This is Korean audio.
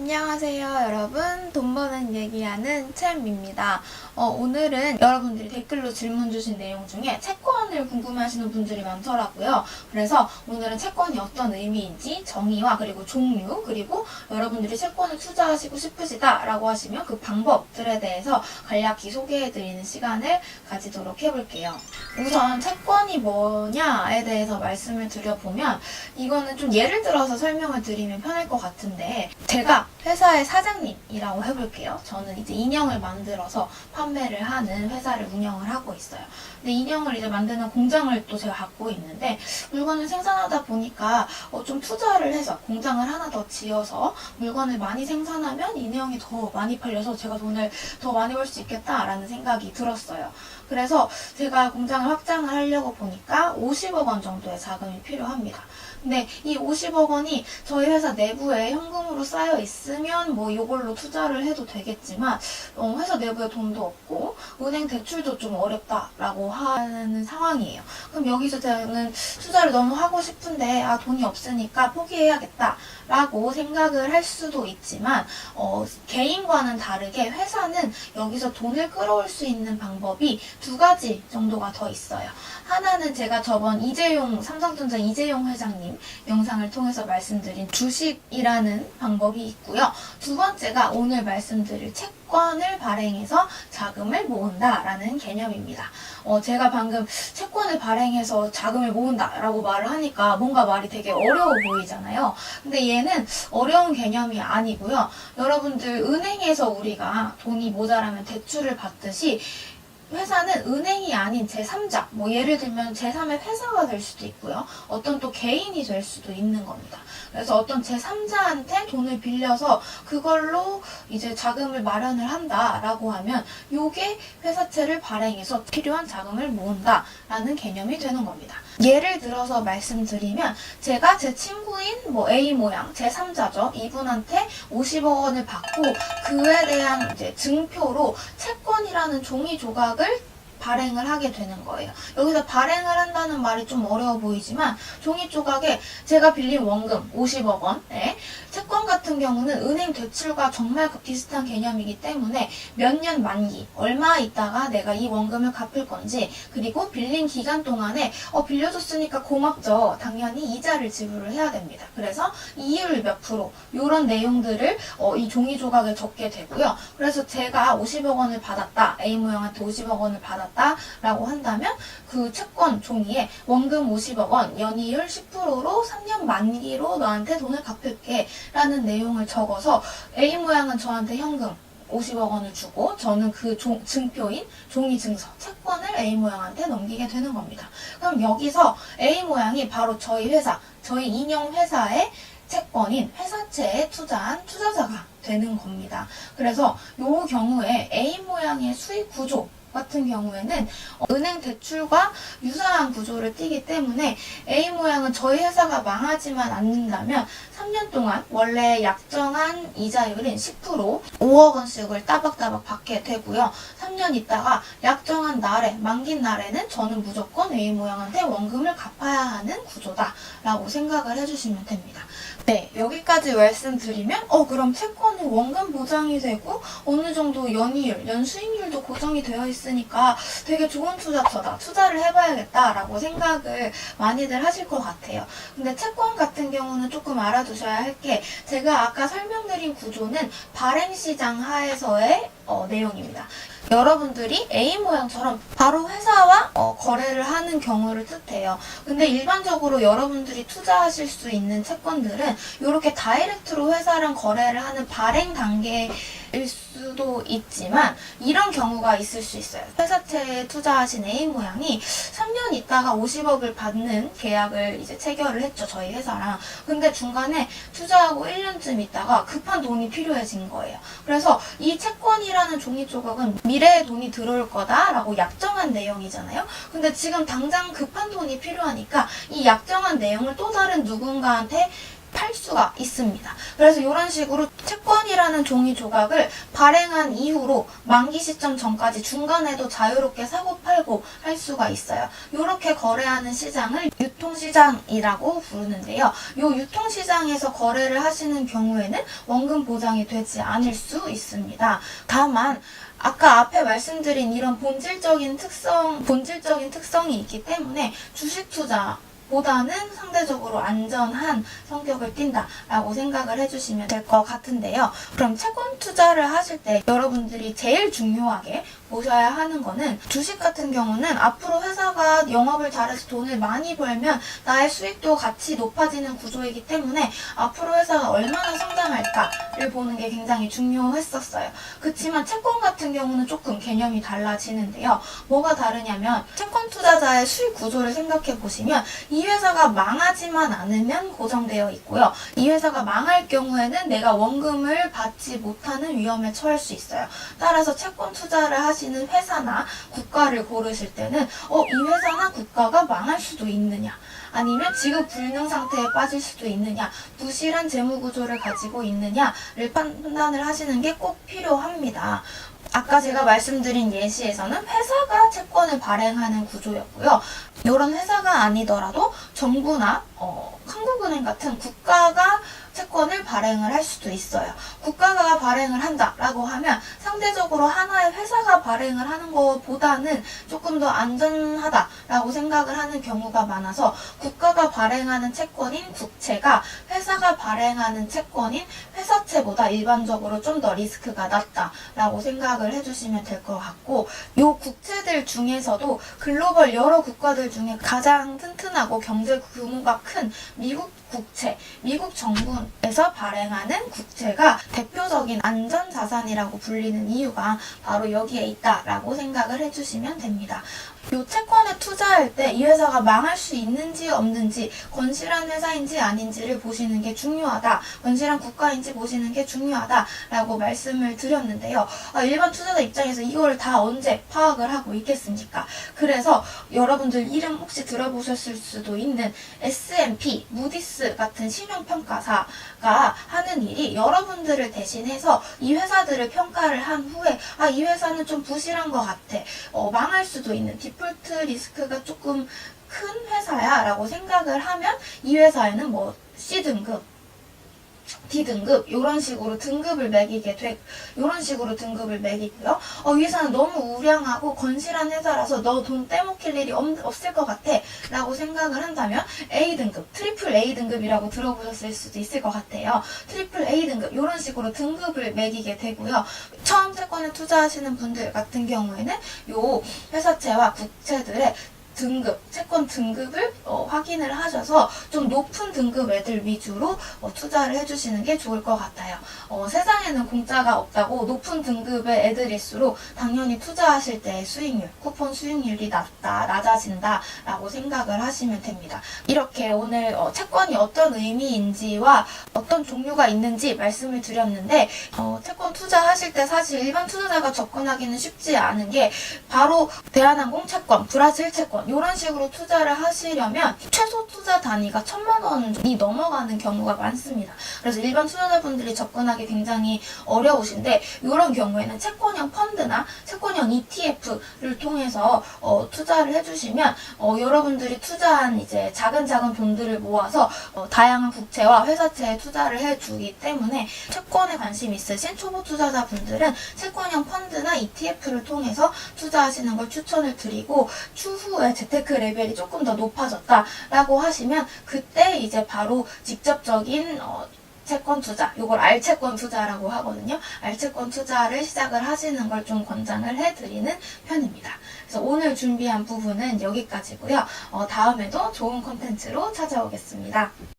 안녕하세요 여러분, 돈 버는 얘기하는 챔입니다. 오늘은 여러분들이 댓글로 질문 주신 내용 중에 채권을 궁금해하시는 분들이 많더라고요. 그래서 오늘은 채권이 어떤 의미인지 정의와 그리고 종류, 그리고 여러분들이 채권을 투자하시고 싶으시다 라고 하시면 그 방법들에 대해서 간략히 소개해드리는 시간을 가지도록 해볼게요. 우선 채권이 뭐냐에 대해서 말씀을 드려보면, 이거는 좀 예를 들어서 설명을 드리면 편할 것 같은데, 제가 회사의 사장님이라고 해볼게요. 저는 이제 인형을 만들어서 판매를 하는 회사를 운영을 하고 있어요. 근데 인형을 이제 만드는 공장을 또 제가 갖고 있는데, 물건을 생산하다 보니까 좀 투자를 해서 공장을 하나 더 지어서 물건을 많이 생산하면 인형이 더 많이 팔려서 제가 돈을 더 많이 벌 수 있겠다라는 생각이 들었어요. 그래서 제가 공장을 확장을 하려고 보니까 50억 원 정도의 자금이 필요합니다. 근데 이 50억 원이 저희 회사 내부에 현금으로 쌓여 있으면 뭐 이걸로 투자를 해도 되겠지만, 회사 내부에 돈도 없고 은행 대출도 좀 어렵다라고 하는 상황이에요. 그럼 여기서 저는 투자를 너무 하고 싶은데 돈이 없으니까 포기해야겠다라고 생각을 할 수도 있지만, 개인과는 다르게 회사는 여기서 돈을 끌어올 수 있는 방법이 두 가지 정도가 더 있어요. 하나는 제가 저번 삼성전자 이재용 회장님 영상을 통해서 말씀드린 주식이라는 방법이 있고요. 두 번째가 오늘 말씀드릴 채권을 발행해서 자금을 모은다라는 개념입니다. 제가 방금 채권을 발행해서 자금을 모은다라고 말을 하니까 뭔가 말이 되게 어려워 보이잖아요. 근데 얘는 어려운 개념이 아니고요. 여러분들 은행에서 우리가 돈이 모자라면 대출을 받듯이, 회사는 은행이 아닌 제3자, 뭐 예를 들면 제3의 회사가 될 수도 있고요. 어떤 또 개인이 될 수도 있는 겁니다. 그래서 어떤 제3자한테 돈을 빌려서 그걸로 이제 자금을 마련을 한다라고 하면 요게 회사채를 발행해서 필요한 자금을 모은다라는 개념이 되는 겁니다. 예를 들어서 말씀드리면, 제가 제 친구인 A 모양 제3자죠. 이분한테 50억 원을 받고 그에 대한 이제 증표로 채권이라는 종이 조각을 발행을 하게 되는 거예요. 여기서 발행을 한다는 말이 좀 어려워 보이지만, 종이 조각에 제가 빌린 원금 50억 원, 채권 같은 경우는 은행 대출과 정말 비슷한 개념이기 때문에 몇 년 만기, 얼마 있다가 내가 이 원금을 갚을 건지, 그리고 빌린 기간 동안에 빌려줬으니까 고맙죠. 당연히 이자를 지불을 해야 됩니다. 그래서 이율 몇 프로, 이런 내용들을 이 종이 조각에 적게 되고요. 그래서 제가 50억 원을 받았다, A 모양한테 50억 원을 받았다 라고 한다면, 그 채권 종이에 원금 50억 원, 연이율 10%로 3년 만기로 너한테 돈을 갚을게 라는 내용을 적어서 A 모양은 저한테 현금 50억 원을 주고, 저는 그 증표인 종이 증서, 채권을 A 모양한테 넘기게 되는 겁니다. 그럼 여기서 A 모양이 바로 저희 회사, 저희 인형 회사의 채권인 회사채에 투자한 투자자가 되는 겁니다. 그래서 이 경우에 A 모양의 수익 구조 같은 경우에는 은행 대출과 유사한 구조를 띠기 때문에, A 모양은 저희 회사가 망하지만 않는다면 3년 동안 원래 약정한 이자율인 10% 5억 원씩을 따박따박 받게 되고요. 3년 있다가 약정한 날에, 만기 날에는 저는 무조건 A 모양한테 원금을 갚아야 하는 구조다라고 생각을 해주시면 됩니다. 네, 여기까지 말씀드리면 그럼 채권은 원금 보장이 되고 어느 정도 연이율, 연수익률도 고정이 되어 있으니까 되게 좋은 투자처다, 투자를 해봐야겠다라고 생각을 많이들 하실 것 같아요. 근데 채권 같은 경우는 조금 알아두셔야 할 게, 제가 아까 설명드린 구조는 발행시장 하에서의 내용입니다. 여러분들이 A 모양처럼 바로 회사와 거래를 하는 경우를 뜻해요. 근데 일반적으로 여러분들이 투자하실 수 있는 채권들은 이렇게 다이렉트로 회사랑 거래를 하는 발행 단계일 수도 있지만, 이런 경우가 있을 수 있어요. 회사채에 투자하신 A 모양이 3년 있다가 50억을 받는 계약을 이제 체결을 했죠, 저희 회사랑. 근데 중간에 투자하고 1년쯤 있다가 급한 돈이 필요해진 거예요. 그래서 이 채권이라는 종이 조각은 미래에 돈이 들어올 거다라고 약정한 내용이잖아요. 근데 지금 당장 급한 돈이 필요하니까 이 약정한 내용을 또 다른 누군가한테 할 수가 있습니다. 그래서 이런 식으로 채권이라는 종이 조각을 발행한 이후로 만기 시점 전까지 중간에도 자유롭게 사고 팔고 할 수가 있어요. 이렇게 거래하는 시장을 유통시장이라고 부르는데요. 이 유통시장에서 거래를 하시는 경우에는 원금 보장이 되지 않을 수 있습니다. 다만 아까 앞에 말씀드린 이런 본질적인 특성이 있기 때문에 주식 투자보다는 상대적으로 안전한 성격을 띈다라고 생각을 해주시면 될 것 같은데요. 그럼 채권 투자를 하실 때 여러분들이 제일 중요하게 보셔야 하는 거는 주식 같은 경우는 앞으로 회사가 영업을 잘해서 돈을 많이 벌면 나의 수익도 같이 높아지는 구조이기 때문에 앞으로 회사가 얼마나 성장할까를 보는 게 굉장히 중요했었어요. 그렇지만 채권 같은 경우는 조금 개념이 달라지는데요. 뭐가 다르냐면 채권 투자자의 수익 구조를 생각해 보시면 이 회사가 망하지만 않으면 고정되어 있고요. 이 회사가 망할 경우에는 내가 원금을 받지 못하는 위험에 처할 수 있어요. 따라서 채권 투자를 하시는 회사나 국가를 고르실 때는 이 회사나 국가가 망할 수도 있느냐, 아니면 지급 불능 상태에 빠질 수도 있느냐, 부실한 재무 구조를 가지고 있느냐를 판단을 하시는 게 꼭 필요합니다. 아까 제가 말씀드린 예시에서는 회사가 채권을 발행하는 구조였고요. 이런 회사가 아니더라도 정부나 한국은행 같은 국가가 채권을 발행을 할 수도 있어요. 국가가 발행을 한다라고 하면 상대적으로 하나의 회사가 발행을 하는 것보다는 조금 더 안전하다라고 생각을 하는 경우가 많아서 국가가 발행하는 채권인 국채가 회사가 발행하는 채권인 회사채보다 일반적으로 좀 더 리스크가 낮다라고 생각을 해주시면 될 것 같고, 이 국채들 중에서도 글로벌 여러 국가들 중에 가장 튼튼하고 경제 규모가 큰 미국 국채, 미국 정부에서 발행하는 국채가 대표적인 안전자산이라고 불리는 이유가 바로 여기에 있다라고 생각을 해주시면 됩니다. 이 채권에 투자할 때 이 회사가 망할 수 있는지 없는지, 건실한 회사인지 아닌지를 보시는 게 중요하다, 건실한 국가인지 보시는 게 중요하다라고 말씀을 드렸는데요. 일반 투자자 입장에서 이걸 다 언제 파악을 하고 있겠습니까? 그래서 여러분들 이름 혹시 들어보셨을 수도 있는 S&P, 무디스 같은 신용평가사가 하는 일이 여러분들을 대신해서 이 회사들을 평가를 한 후에 이 회사는 좀 부실한 것 같아, 망할 수도 있는, 디폴트 리스크가 조금 큰 회사야 라고 생각을 하면 이 회사에는 뭐 C등급, D등급 이런 식으로 등급을 매기고요. 이 회사는 너무 우량하고 건실한 회사라서 너 돈 떼먹힐 일이 없을 것 같아 라고 생각을 한다면 A등급, 트리플 A등급이라고 들어보셨을 수도 있을 것 같아요. 트리플 A등급 이런 식으로 등급을 매기게 되고요. 처음 채권에 투자하시는 분들 같은 경우에는 요 회사채와 국채들의 채권 등급을 확인을 하셔서 좀 높은 등급 애들 위주로 투자를 해주시는 게 좋을 것 같아요. 세상에는 공짜가 없다고 높은 등급의 애들일수록 당연히 투자하실 때 수익률, 쿠폰 수익률이 낮아진다 라고 생각을 하시면 됩니다. 이렇게 오늘 채권이 어떤 의미인지와 어떤 종류가 있는지 말씀을 드렸는데, 채권 투자하실 때 사실 일반 투자자가 접근하기는 쉽지 않은 게 바로 대한항공 채권, 브라질 채권 이런 식으로 투자를 하시려면 최소 투자 단위가 1,000만 원이 넘어가는 경우가 많습니다. 그래서 일반 투자자분들이 접근하기 굉장히 어려우신데, 이런 경우에는 채권형 펀드나 채권형 ETF를 통해서 투자를 해주시면 여러분들이 투자한 이제 작은 돈들을 모아서 다양한 국채와 회사채에 투자를 해주기 때문에 채권에 관심 있으신 초보 투자자분들은 채권형 펀드나 ETF를 통해서 투자하시는 걸 추천을 드리고, 추후에 재테크 레벨이 조금 더 높아졌다라고 하시면 그때 이제 바로 직접적인 채권 투자, 이걸 알채권 투자라고 하거든요. 알채권 투자를 시작을 하시는 걸 좀 권장을 해드리는 편입니다. 그래서 오늘 준비한 부분은 여기까지고요. 다음에도 좋은 콘텐츠로 찾아오겠습니다.